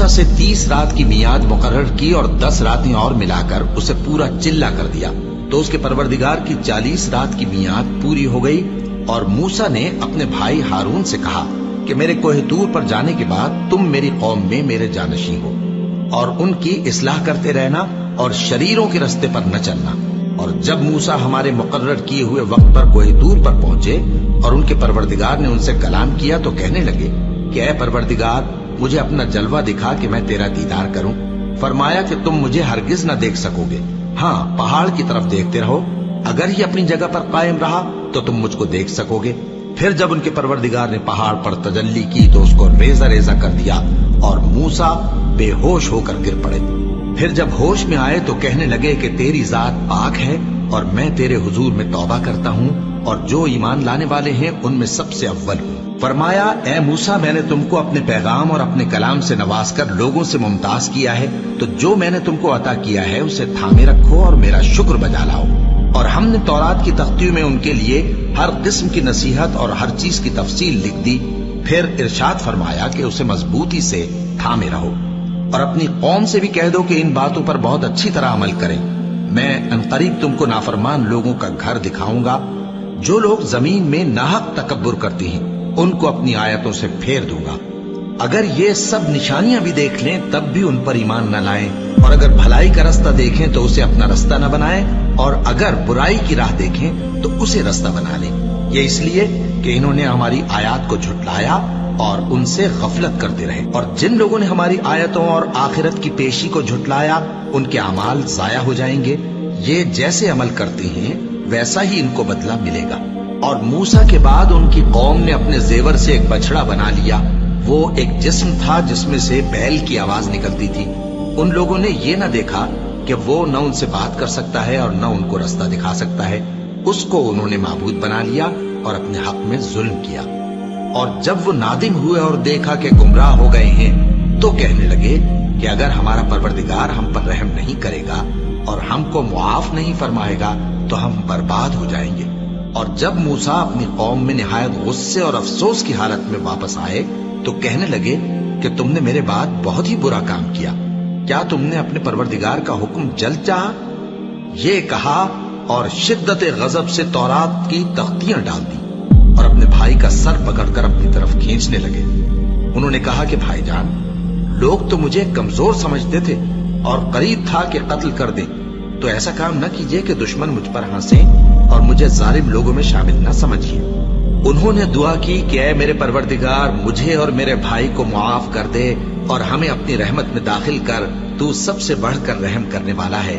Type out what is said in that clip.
موسیٰ سے 30 رات کی میعاد مقرر کی اور 10 راتیں اور ملاکر اسے پورا چلہ کر دیا، تو اس کے پروردگار کی 40 رات کی میعاد پوری ہو گئی۔ اور موسیٰ نے اپنے بھائی ہارون سے کہا کہ میرے کوہ طور پر جانے کے بعد تم میری قوم میں میرے جانشین ہو، اور ان کی اصلاح کرتے رہنا اور شریروں کے رستے پر نہ چلنا۔ اور جب موسیٰ ہمارے مقرر کیے ہوئے وقت پر کوہ طور پر پہنچے اور ان کے پروردگار نے ان سے کلام کیا تو کہنے لگے کہ اے پروردگار، مجھے اپنا جلوہ دکھا کہ میں تیرا دیدار کروں۔ فرمایا کہ تم مجھے ہرگز نہ دیکھ سکو گے، ہاں پہاڑ کی طرف دیکھتے رہو، اگر یہ اپنی جگہ پر قائم رہا تو تم مجھ کو دیکھ سکو گے۔ پھر جب ان کے پروردگار نے پہاڑ پر تجلی کی تو اس کو ریزہ ریزہ کر دیا اور موسیٰ بے ہوش ہو کر گر پڑے۔ پھر جب ہوش میں آئے تو کہنے لگے کہ تیری ذات پاک ہے اور میں تیرے حضور میں توبہ کرتا ہوں اور جو ایمان لانے والے ہیں ان میں سب سے اول ہوں۔ فرمایا اے موسیٰ، میں نے تم کو اپنے پیغام اور اپنے کلام سے نواز کر لوگوں سے ممتاز کیا ہے، تو جو میں نے تم کو عطا کیا ہے اسے تھامے رکھو اور میرا شکر بجا لاؤ۔ اور ہم نے تورات کی تختیوں میں ان کے لیے ہر قسم کی نصیحت اور ہر چیز کی تفصیل لکھ دی۔ پھر ارشاد فرمایا کہ اسے مضبوطی سے تھامے رہو اور اپنی قوم سے بھی کہہ دو کہ ان باتوں پر بہت اچھی طرح عمل کریں۔ میں عنقریب تم کو نافرمان لوگوں کا گھر دکھاؤں گا۔ جو لوگ زمین میں ناحق تکبر کرتے ہیں ان کو اپنی آیتوں سے پھیر دوں گا۔ اگر یہ سب نشانیاں بھی دیکھ لیں تب بھی ان پر ایمان نہ لائیں، اور اگر بھلائی کا رستہ دیکھیں تو اسے اپنا رستہ نہ بنائیں، اور اگر برائی کی راہ دیکھیں تو اسے رستہ بنا لیں۔ یہ اس لیے کہ انہوں نے ہماری آیات کو جھٹلایا اور ان سے غفلت کرتے رہے، اور جن لوگوں نے ہماری آیتوں اور آخرت کی پیشی کو جھٹلایا ان کے اعمال ضائع ہو جائیں گے۔ یہ جیسے عمل کرتے ہیں ویسا ہی ان کو بدلہ ملے گا۔ اور موسیٰ کے بعد ان کی قوم نے اپنے زیور سے ایک بچڑا بنا لیا، وہ ایک جسم تھا جس میں سے بیل کی آواز نکلتی تھی۔ ان لوگوں نے یہ نہ دیکھا کہ وہ نہ ان سے بات کر سکتا ہے اور نہ ان کو رستہ دکھا سکتا ہے، اس کو انہوں نے معبود بنا لیا اور اپنے حق میں ظلم کیا۔ اور جب وہ نادم ہوئے اور دیکھا کہ گمراہ ہو گئے ہیں تو کہنے لگے کہ اگر ہمارا پروردگار ہم پر رحم نہیں کرے گا اور ہم کو معاف نہیں فرمائے گا تو ہم برباد ہو جائیں گے۔ اور جب موسیٰ اپنی قوم میں نہایت غصے اور افسوس کی حالت میں واپس آئے تو کہنے لگے کہ تم نے میرے بعد بہت ہی برا کام کیا، کیا تم نے اپنے پروردگار کا حکم جلد چاہا؟ یہ کہا اور شدت غضب سے تورات کی تختیاں ڈال دی اور اپنے بھائی کا سر پکڑ کر اپنی طرف کھینچنے لگے۔ انہوں نے کہا کہ بھائی جان، لوگ تو مجھے کمزور سمجھتے تھے اور قریب تھا کہ قتل کر دیں، تو ایسا کام نہ کیجیے کہ دشمن مجھ پر ہنسیں اور مجھے ظالم لوگوں میں شامل نہ سمجھیے۔ انہوں نے دعا کی کہ اے میرے پروردگار، مجھے اور میرے بھائی کو معاف کر دے اور ہمیں اپنی رحمت میں داخل کر، تو سب سے بڑھ کر رحم کرنے والا ہے۔